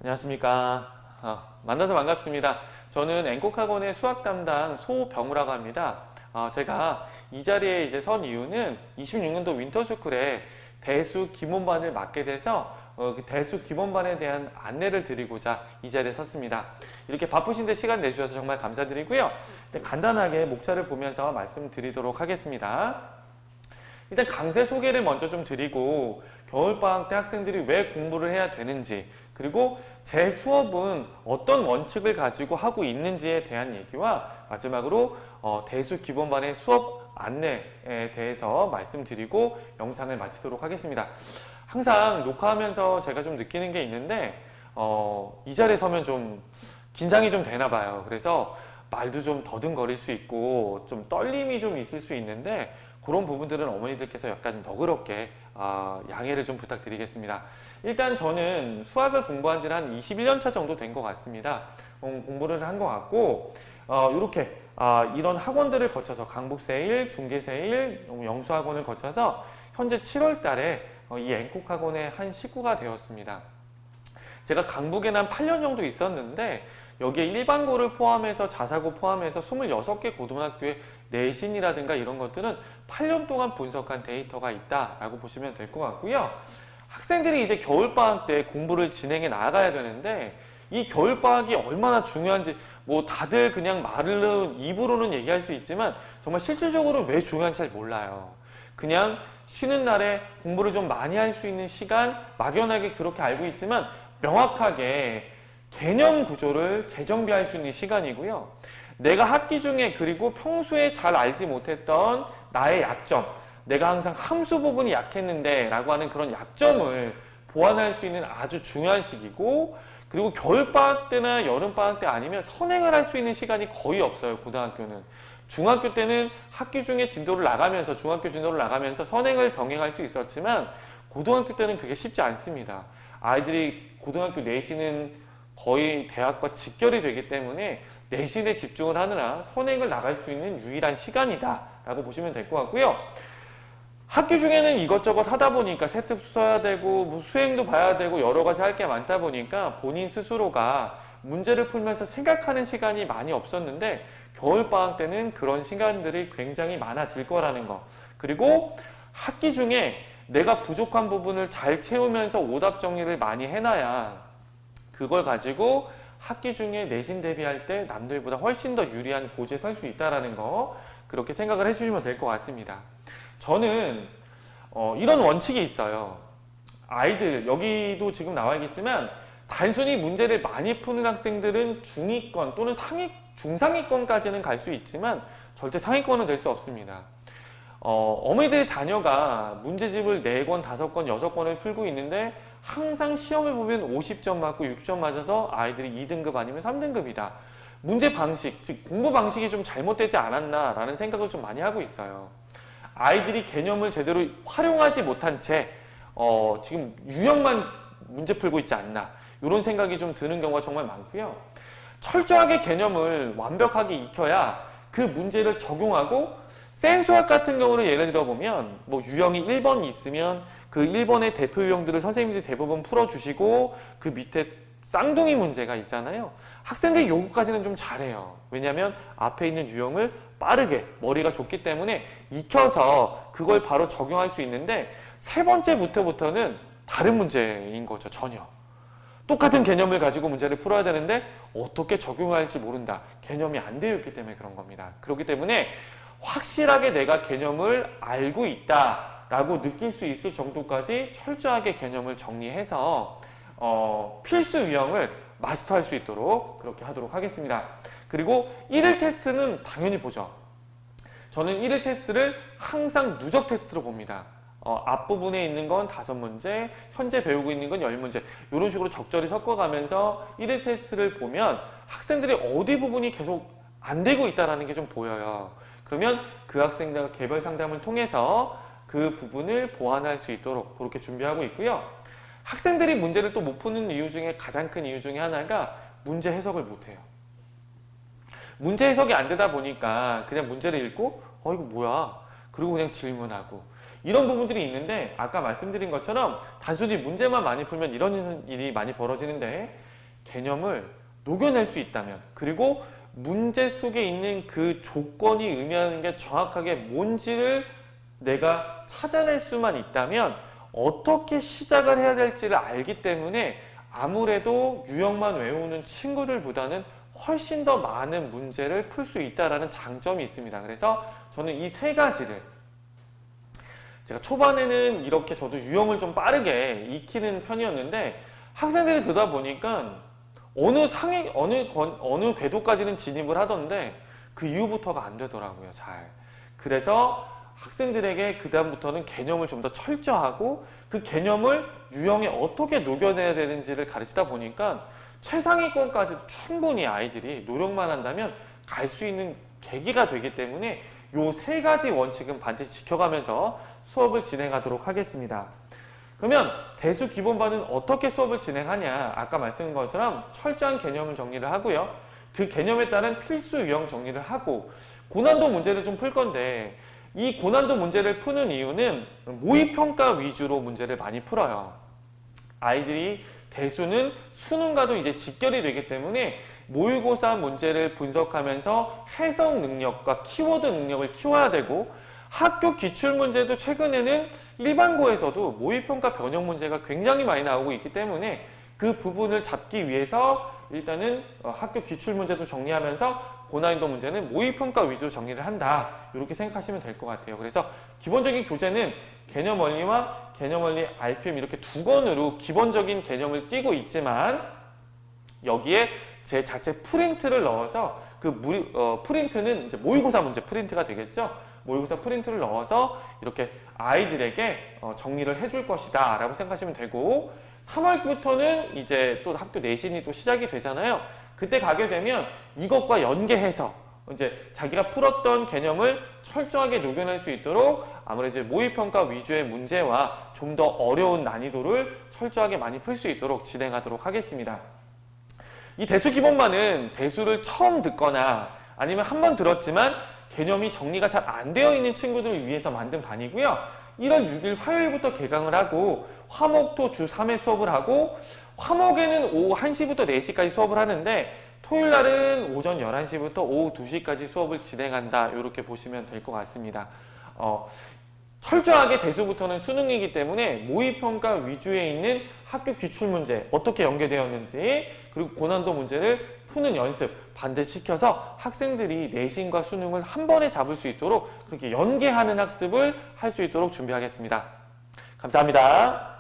안녕하십니까. 만나서 반갑습니다. 저는 앵콕학원의 수학 담당 소병우라고 합니다. 제가 이 자리에 이제 선 이유는 26년도 윈터스쿨에 대수 기본반을 맡게 돼서 그 대수 기본반에 대한 안내를 드리고자 이 자리에 섰습니다. 이렇게 바쁘신데 시간 내주셔서 정말 감사드리고요. 간단하게 목차를 보면서 말씀드리도록 하겠습니다. 일단 강세 소개를 먼저 좀 드리고 겨울방학 때 학생들이 왜 공부를 해야 되는지, 그리고 제 수업은 어떤 원칙을 가지고 하고 있는지에 대한 얘기와 마지막으로 대수 기본반의 수업 안내에 대해서 말씀드리고 영상을 마치도록 하겠습니다. 항상 녹화하면서 제가 좀 느끼는 게 있는데 이 자리에 서면 좀 긴장이 좀 되나 봐요. 그래서 말도 좀 더듬거릴 수 있고 좀 떨림이 좀 있을 수 있는데 그런 부분들은 어머니들께서 약간 너그럽게 양해를 좀 부탁드리겠습니다. 일단 저는 수학을 공부한 지는 한 21년 차 정도 된 것 같습니다. 공부를 한 것 같고 이렇게 이런 학원들을 거쳐서 강북세일, 중계세일, 영수학원을 거쳐서 현재 7월 달에 이 앵콕학원의 한 식구가 되었습니다. 제가 강북에는 한 8년 정도 있었는데 여기에 일반고를 포함해서 자사고 포함해서 26개 고등학교의 내신이라든가 이런 것들은 8년 동안 분석한 데이터가 있다라고 보시면 될 것 같고요. 학생들이 이제 겨울방학 때 공부를 진행해 나가야 되는데 이 겨울방학이 얼마나 중요한지 뭐 다들 그냥 말로는 입으로는 얘기할 수 있지만 정말 실질적으로 왜 중요한지 잘 몰라요. 그냥 쉬는 날에 공부를 좀 많이 할 수 있는 시간, 막연하게 그렇게 알고 있지만 명확하게 개념 구조를 재정비할 수 있는 시간이고요. 내가 학기 중에 그리고 평소에 잘 알지 못했던 나의 약점, 내가 항상 함수 부분이 약했는데 라고 하는 그런 약점을 보완할 수 있는 아주 중요한 시기고, 그리고 겨울방학 때나 여름방학 때 아니면 선행을 할 수 있는 시간이 거의 없어요. 고등학교는. 중학교 때는 학기 중에 진도를 나가면서 중학교 진도를 나가면서 선행을 병행할 수 있었지만 고등학교 때는 그게 쉽지 않습니다. 아이들이 고등학교 내신은 거의 대학과 직결이 되기 때문에 내신에 집중을 하느라 선행을 나갈 수 있는 유일한 시간이다 라고 보시면 될 것 같고요. 학기 중에는 이것저것 하다 보니까 세특수 써야 되고 뭐 수행도 봐야 되고 여러 가지 할 게 많다 보니까 본인 스스로가 문제를 풀면서 생각하는 시간이 많이 없었는데 겨울방학 때는 그런 시간들이 굉장히 많아질 거라는 거, 그리고 학기 중에 내가 부족한 부분을 잘 채우면서 오답 정리를 많이 해놔야 그걸 가지고 학기 중에 내신 대비할 때 남들보다 훨씬 더 유리한 고지에 설 수 있다는 거, 그렇게 생각을 해주시면 될 것 같습니다. 저는 이런 원칙이 있어요. 아이들, 여기도 지금 나와 있겠지만 단순히 문제를 많이 푸는 학생들은 중위권 또는 중상위권까지는 갈 수 있지만 절대 상위권은 될 수 없습니다. 어머니들의 자녀가 문제집을 4권, 5권, 6권을 풀고 있는데 항상 시험을 보면 50점 맞고 60점 맞아서 아이들이 2등급 아니면 3등급이다. 문제 방식, 즉 공부 방식이 좀 잘못되지 않았나라는 생각을 좀 많이 하고 있어요. 아이들이 개념을 제대로 활용하지 못한 채 지금 유형만 문제 풀고 있지 않나, 이런 생각이 좀 드는 경우가 정말 많고요. 철저하게 개념을 완벽하게 익혀야 그 문제를 적용하고, 센수학 같은 경우는 예를 들어보면 뭐 유형이 1번이 있으면 그 1번의 대표 유형들을 선생님들이 대부분 풀어주시고 그 밑에 쌍둥이 문제가 있잖아요. 학생들이 요거까지는 좀 잘해요. 왜냐하면 앞에 있는 유형을 빠르게, 머리가 좋기 때문에 익혀서 그걸 바로 적용할 수 있는데 세 번째부터는 다른 문제인 거죠. 전혀. 똑같은 개념을 가지고 문제를 풀어야 되는데 어떻게 적용할지 모른다. 개념이 안 되어 있기 때문에 그런 겁니다. 그렇기 때문에 확실하게 내가 개념을 알고 있다라고 느낄 수 있을 정도까지 철저하게 개념을 정리해서 필수 유형을 마스터할 수 있도록 그렇게 하도록 하겠습니다. 그리고 1일 테스트는 당연히 보죠. 저는 1일 테스트를 항상 누적 테스트로 봅니다. 앞부분에 있는 건 5문제, 현재 배우고 있는 건 10문제, 이런 식으로 적절히 섞어가면서 1일 테스트를 보면 학생들이 어디 부분이 계속 안 되고 있다는 게 좀 보여요. 그러면 그 학생들과 개별 상담을 통해서 그 부분을 보완할 수 있도록 그렇게 준비하고 있고요. 학생들이 문제를 또 못 푸는 이유 중에 가장 큰 이유 중에 하나가 문제 해석을 못해요. 문제 해석이 안 되다 보니까 그냥 문제를 읽고 이거 뭐야? 그리고 그냥 질문하고 이런 부분들이 있는데, 아까 말씀드린 것처럼 단순히 문제만 많이 풀면 이런 일이 많이 벌어지는데 개념을 녹여낼 수 있다면, 그리고 문제 속에 있는 그 조건이 의미하는 게 정확하게 뭔지를 내가 찾아낼 수만 있다면 어떻게 시작을 해야 될지를 알기 때문에 아무래도 유형만 외우는 친구들보다는 훨씬 더 많은 문제를 풀 수 있다는 장점이 있습니다. 그래서 저는 이 세 가지를, 제가 초반에는 이렇게 저도 유형을 좀 빠르게 익히는 편이었는데 학생들이 그러다 보니까 어느 궤도까지는 진입을 하던데 그 이후부터가 안 되더라고요, 잘. 그래서 학생들에게 그다음부터는 개념을 좀 더 철저하고 그 개념을 유형에 어떻게 녹여내야 되는지를 가르치다 보니까 최상위권까지도 충분히 아이들이 노력만 한다면 갈 수 있는 계기가 되기 때문에 요 세 가지 원칙은 반드시 지켜가면서 수업을 진행하도록 하겠습니다. 그러면 대수 기본반은 어떻게 수업을 진행하냐? 아까 말씀드린 것처럼 철저한 개념을 정리를 하고요. 그 개념에 따른 필수 유형 정리를 하고 고난도 문제를 좀 풀 건데 이 고난도 문제를 푸는 이유는 모의평가 위주로 문제를 많이 풀어요. 아이들이 대수는 수능과도 이제 직결이 되기 때문에 모의고사 문제를 분석하면서 해석 능력과 키워드 능력을 키워야 되고 학교 기출문제도 최근에는 일반고에서도 모의평가 변형 문제가 굉장히 많이 나오고 있기 때문에 그 부분을 잡기 위해서 일단은 학교 기출문제도 정리하면서 고난이도 문제는 모의평가 위주로 정리를 한다. 이렇게 생각하시면 될 것 같아요. 그래서 기본적인 교재는 개념원리와 개념원리 RPM 이렇게 두 권으로 기본적인 개념을 띄고 있지만 여기에 제 자체 프린트를 넣어서 프린트는 이제 모의고사 문제 프린트가 되겠죠. 모의고사 프린트를 넣어서 이렇게 아이들에게 정리를 해줄 것이다 라고 생각하시면 되고 3월부터는 이제 또 학교 내신이 또 시작이 되잖아요. 그때 가게 되면 이것과 연계해서 이제 자기가 풀었던 개념을 철저하게 녹여낼 수 있도록 아무래도 이제 모의평가 위주의 문제와 좀 더 어려운 난이도를 철저하게 많이 풀 수 있도록 진행하도록 하겠습니다. 이 대수 기본반은 대수를 처음 듣거나 아니면 한 번 들었지만 개념이 정리가 잘 안 되어 있는 친구들을 위해서 만든 반이고요. 1월 6일 화요일부터 개강을 하고 화목토 주 3회 수업을 하고 화목에는 오후 1시부터 4시까지 수업을 하는데 토요일 날은 오전 11시부터 오후 2시까지 수업을 진행한다. 이렇게 보시면 될 것 같습니다. 철저하게 대수부터는 수능이기 때문에 모의평가 위주에 있는 학교 기출문제 어떻게 연계되었는지 그리고 고난도 문제를 푸는 연습 반드시 시켜서 학생들이 내신과 수능을 한 번에 잡을 수 있도록 그렇게 연계하는 학습을 할 수 있도록 준비하겠습니다. 감사합니다.